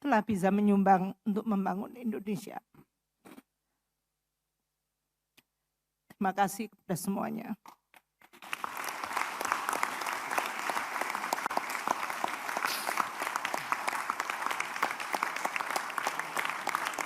telah bisa menyumbang untuk membangun Indonesia. Terima kasih kepada semuanya.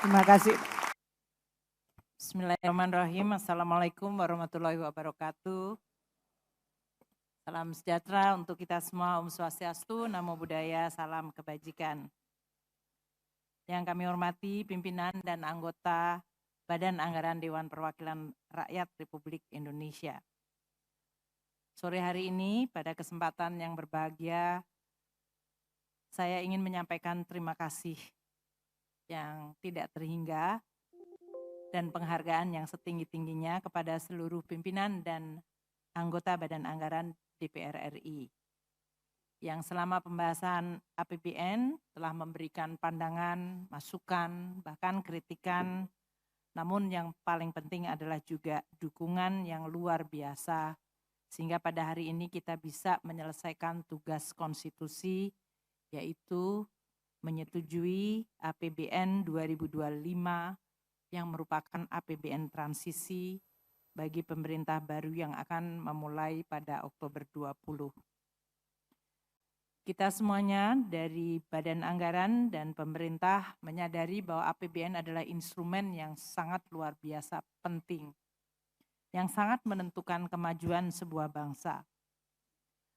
Terima kasih. Bismillahirrahmanirrahim. Assalamualaikum warahmatullahi wabarakatuh. Salam sejahtera untuk kita semua. Om Swastiastu, Namo Buddhaya, salam kebajikan. Yang kami hormati pimpinan dan anggota Badan Anggaran Dewan Perwakilan Rakyat Republik Indonesia. Sore hari ini pada kesempatan yang berbahagia, saya ingin menyampaikan terima kasih yang tidak terhingga dan penghargaan yang setinggi-tingginya kepada seluruh pimpinan dan anggota Badan Anggaran DPR RI yang selama pembahasan APBN telah memberikan pandangan, masukan, bahkan kritikan, namun yang paling penting adalah juga dukungan yang luar biasa sehingga pada hari ini kita bisa menyelesaikan tugas konstitusi, yaitu menyetujui APBN 2025 yang merupakan APBN transisi bagi pemerintah baru yang akan memulai pada Oktober 20. Kita semuanya dari Badan Anggaran dan pemerintah menyadari bahwa APBN adalah instrumen yang sangat luar biasa penting, yang sangat menentukan kemajuan sebuah bangsa.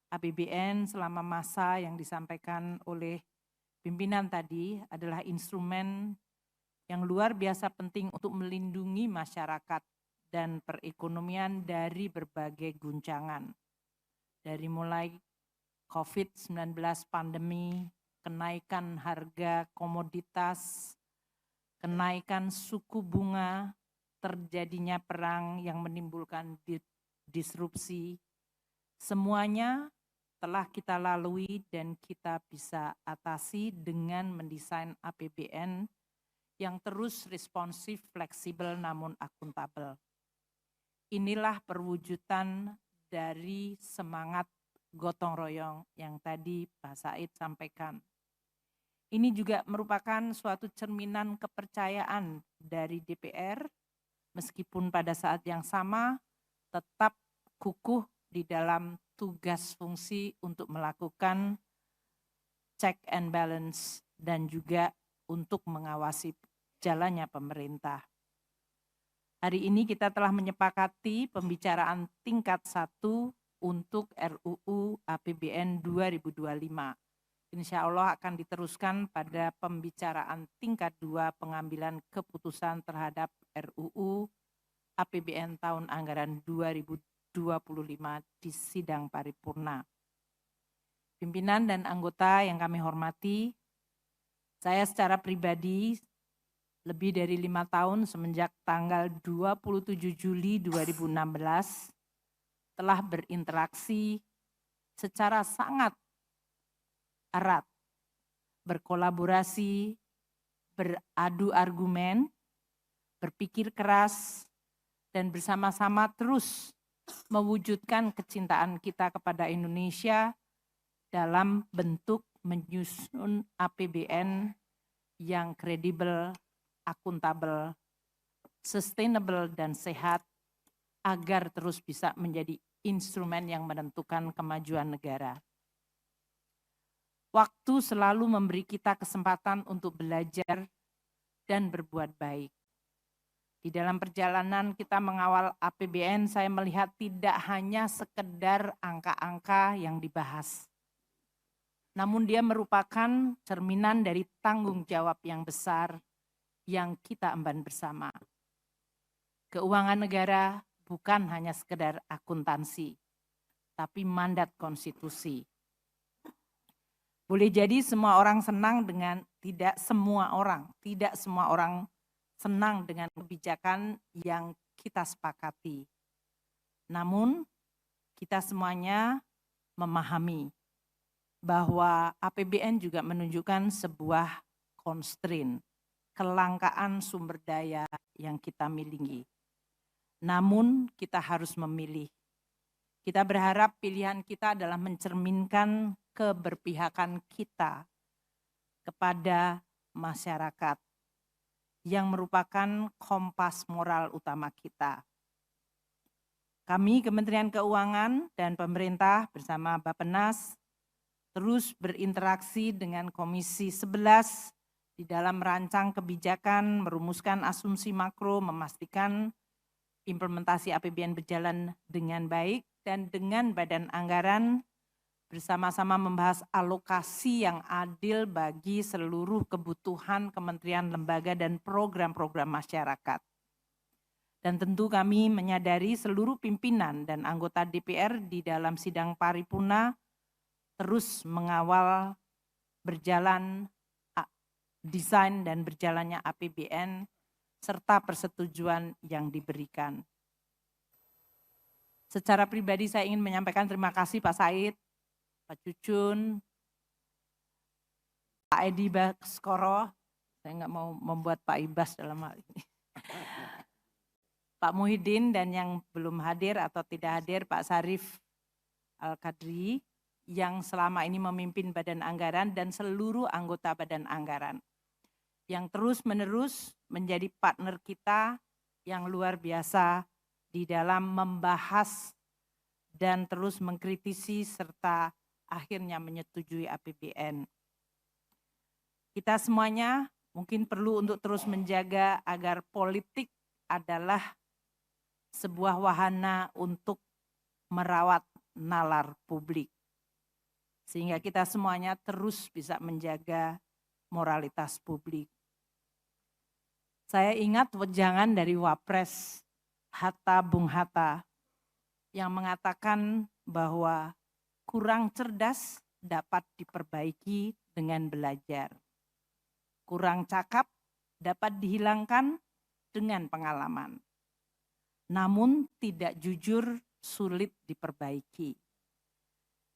APBN selama masa yang disampaikan oleh pimpinan tadi adalah instrumen yang luar biasa penting untuk melindungi masyarakat dan perekonomian dari berbagai guncangan. Dari mulai COVID-19 pandemi, kenaikan harga komoditas, kenaikan suku bunga, terjadinya perang yang menimbulkan disrupsi, semuanya telah kita lalui dan kita bisa atasi dengan mendesain APBN yang terus responsif, fleksibel, namun akuntabel. Inilah perwujudan dari semangat gotong royong yang tadi Pak Said sampaikan. Ini juga merupakan suatu cerminan kepercayaan dari DPR, meskipun pada saat yang sama tetap kukuh di dalam tugas fungsi untuk melakukan check and balance dan juga untuk mengawasi jalannya pemerintah. Hari ini kita telah menyepakati pembicaraan tingkat 1 untuk RUU APBN 2025. Insya Allah akan diteruskan pada pembicaraan tingkat 2 pengambilan keputusan terhadap RUU APBN tahun anggaran 2025 di sidang paripurna. Pimpinan dan anggota yang kami hormati, saya secara pribadi lebih dari 5 tahun semenjak tanggal 27 Juli 2016 telah berinteraksi secara sangat erat, berkolaborasi, beradu argumen, berpikir keras, dan bersama-sama terus mewujudkan kecintaan kita kepada Indonesia dalam bentuk menyusun APBN yang kredibel, akuntabel, sustainable, dan sehat agar terus bisa menjadi instrumen yang menentukan kemajuan negara. Waktu selalu memberi kita kesempatan untuk belajar dan berbuat baik. Di dalam perjalanan kita mengawal APBN, saya melihat tidak hanya sekedar angka-angka yang dibahas, namun dia merupakan cerminan dari tanggung jawab yang besar yang kita emban bersama. Keuangan negara bukan hanya sekedar akuntansi, tapi mandat konstitusi. Boleh jadi semua orang senang dengan, tidak semua orang senang dengan kebijakan yang kita sepakati. Namun kita semuanya memahami bahwa APBN juga menunjukkan sebuah constraint, kelangkaan sumber daya yang kita miliki. Namun kita harus memilih. Kita berharap pilihan kita adalah mencerminkan keberpihakan kita kepada masyarakat yang merupakan kompas moral utama kita. Kami Kementerian Keuangan dan pemerintah bersama Bappenas terus berinteraksi dengan Komisi 11 di dalam merancang kebijakan, merumuskan asumsi makro, memastikan implementasi APBN berjalan dengan baik, dan dengan Badan Anggaran bersama-sama membahas alokasi yang adil bagi seluruh kebutuhan kementerian, lembaga, dan program-program masyarakat. Dan tentu kami menyadari seluruh pimpinan dan anggota DPR di dalam sidang paripurna terus mengawal berjalan desain dan berjalannya APBN serta persetujuan yang diberikan. Secara pribadi saya ingin menyampaikan terima kasih Pak Said, Pak Cucun, Pak Edi Baskoro, saya nggak mau membuat Pak Ibas dalam hal ini. Pak Muhyiddin, dan yang belum hadir atau tidak hadir Pak Sarif Al-Kadri yang selama ini memimpin Badan Anggaran dan seluruh anggota Badan Anggaran yang terus-menerus menjadi partner kita yang luar biasa di dalam membahas dan terus mengkritisi serta akhirnya menyetujui APBN. Kita semuanya mungkin perlu untuk terus menjaga agar politik adalah sebuah wahana untuk merawat nalar publik. Sehingga kita semuanya terus bisa menjaga moralitas publik. Saya ingat wejangan dari Wapres Hatta Bung Hatta yang mengatakan bahwa kurang cerdas dapat diperbaiki dengan belajar. Kurang cakap dapat dihilangkan dengan pengalaman. Namun tidak jujur sulit diperbaiki.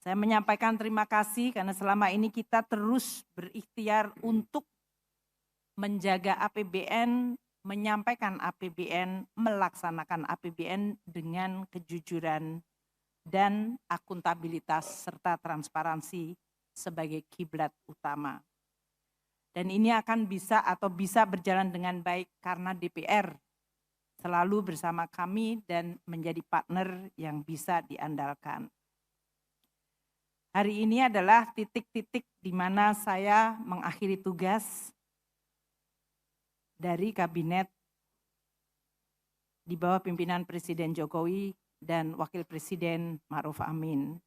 Saya menyampaikan terima kasih karena selama ini kita terus berikhtiar untuk menjaga APBN, menyampaikan APBN, melaksanakan APBN dengan kejujuran dan akuntabilitas serta transparansi sebagai kiblat utama. Dan ini akan bisa berjalan dengan baik karena DPR selalu bersama kami dan menjadi partner yang bisa diandalkan. Hari ini adalah titik-titik di mana saya mengakhiri tugas dari kabinet di bawah pimpinan Presiden Jokowi dan Wakil Presiden Ma'ruf Amin.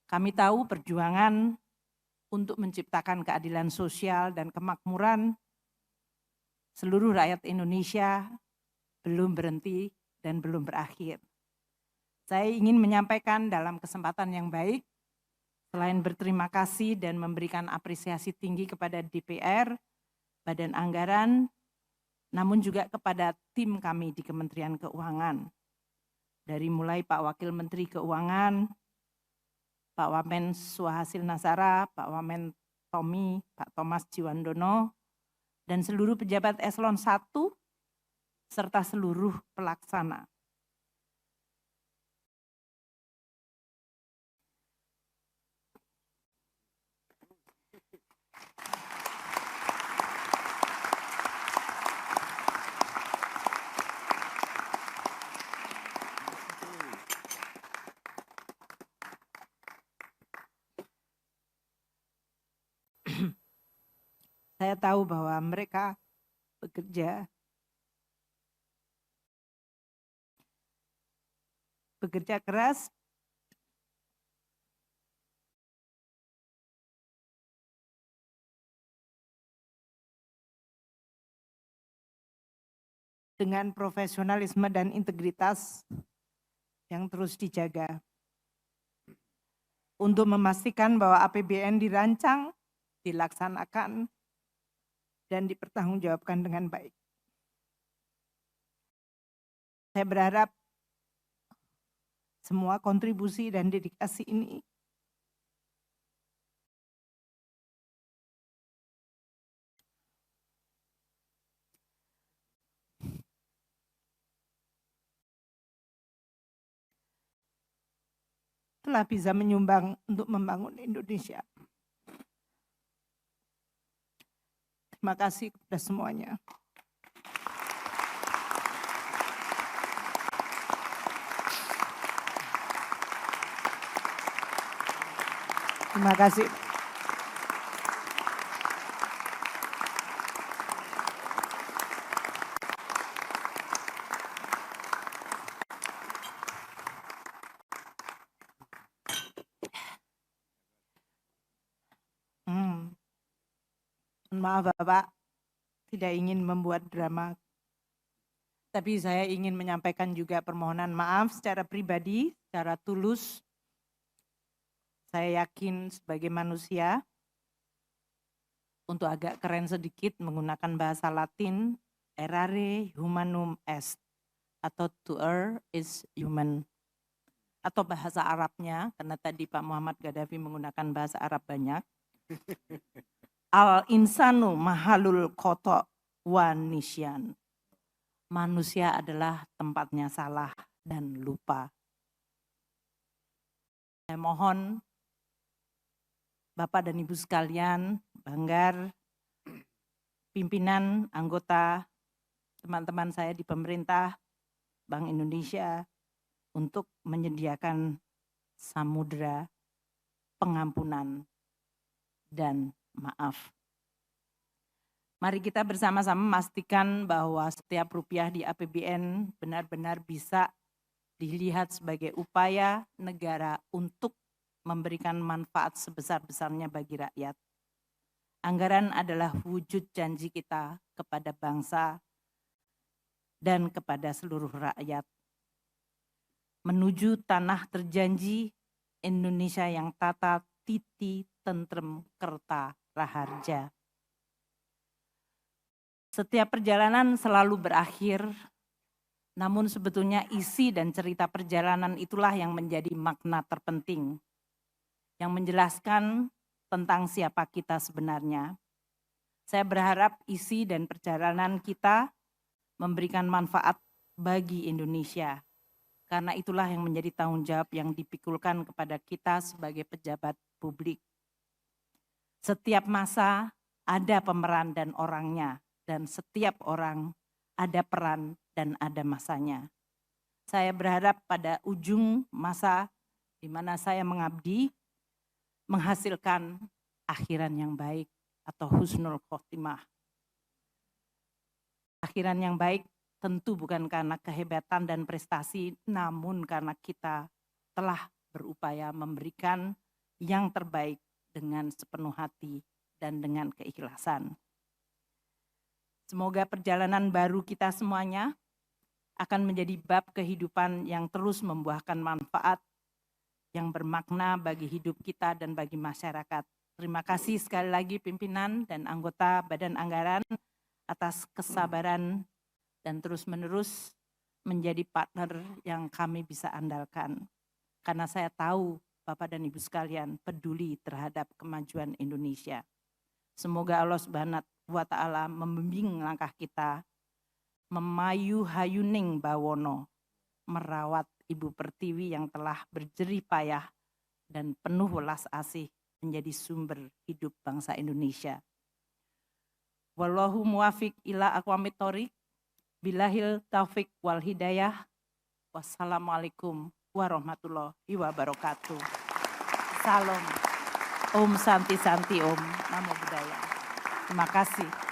Kami tahu perjuangan untuk menciptakan keadilan sosial dan kemakmuran seluruh rakyat Indonesia belum berhenti dan belum berakhir. Saya ingin menyampaikan dalam kesempatan yang baik, selain berterima kasih dan memberikan apresiasi tinggi kepada DPR, Badan Anggaran, namun juga kepada tim kami di Kementerian Keuangan. Dari mulai Pak Wakil Menteri Keuangan, Pak Wamen Suhasil Nasara, Pak Wamen Tommy, Pak Thomas Jiwandono, dan seluruh pejabat eselon 1, serta seluruh pelaksana. Saya tahu bahwa mereka bekerja keras dengan profesionalisme dan integritas yang terus dijaga untuk memastikan bahwa APBN dirancang, dilaksanakan, dan dipertanggungjawabkan dengan baik. Saya berharap semua kontribusi dan dedikasi ini telah bisa menyumbang untuk membangun Indonesia Terima kasih kepada semuanya. Terima kasih. Maaf Bapak, tidak ingin membuat drama. Tapi saya ingin menyampaikan juga permohonan maaf secara pribadi, secara tulus. Saya yakin sebagai manusia, untuk agak keren sedikit menggunakan bahasa Latin, errare humanum est, atau to err is human. Atau bahasa Arabnya, karena tadi Pak Muhammad Gaddafi menggunakan bahasa Arab banyak. Al-insanu mahalul khoto' wa nisyan. Manusia adalah tempatnya salah dan lupa. Saya mohon Bapak dan Ibu sekalian, Banggar, pimpinan, anggota, teman-teman saya di pemerintah, Bank Indonesia, untuk menyediakan samudera pengampunan dan maaf. Mari kita bersama-sama memastikan bahwa setiap rupiah di APBN benar-benar bisa dilihat sebagai upaya negara untuk memberikan manfaat sebesar-besarnya bagi rakyat. Anggaran adalah wujud janji kita kepada bangsa dan kepada seluruh rakyat. Menuju tanah terjanji Indonesia yang tata, titi, tentrem, kerta, raharja. Setiap perjalanan selalu berakhir, namun sebetulnya isi dan cerita perjalanan itulah yang menjadi makna terpenting, yang menjelaskan tentang siapa kita sebenarnya. Saya berharap isi dan perjalanan kita memberikan manfaat bagi Indonesia, karena itulah yang menjadi tanggung jawab yang dipikulkan kepada kita sebagai pejabat publik. Setiap masa ada pemeran dan orangnya, dan setiap orang ada peran dan ada masanya. Saya berharap pada ujung masa di mana saya mengabdi, menghasilkan akhiran yang baik atau husnul khotimah. Akhiran yang baik tentu bukan karena kehebatan dan prestasi, namun karena kita telah berupaya memberikan yang terbaik dengan sepenuh hati dan dengan keikhlasan. Semoga perjalanan baru kita semuanya akan menjadi bab kehidupan yang terus membuahkan manfaat yang bermakna bagi hidup kita dan bagi masyarakat. Terima kasih sekali lagi pimpinan dan anggota Badan Anggaran atas kesabaran dan terus-menerus menjadi partner yang kami bisa andalkan. Karena saya tahu Bapak dan Ibu sekalian peduli terhadap kemajuan Indonesia. Semoga Allah Subhanahu wa Ta'ala membimbing langkah kita, memayu hayuning bawono, merawat Ibu Pertiwi yang telah berjerih payah dan penuh welas asih menjadi sumber hidup bangsa Indonesia. Wallahu muwafiq ila aqwamit thoriq, bilahil taufik wal hidayah. Wassalamualaikum warahmatullahi wabarakatuh. Salam. Om Santi Santi Om. Namo Buddhaya. Terima kasih.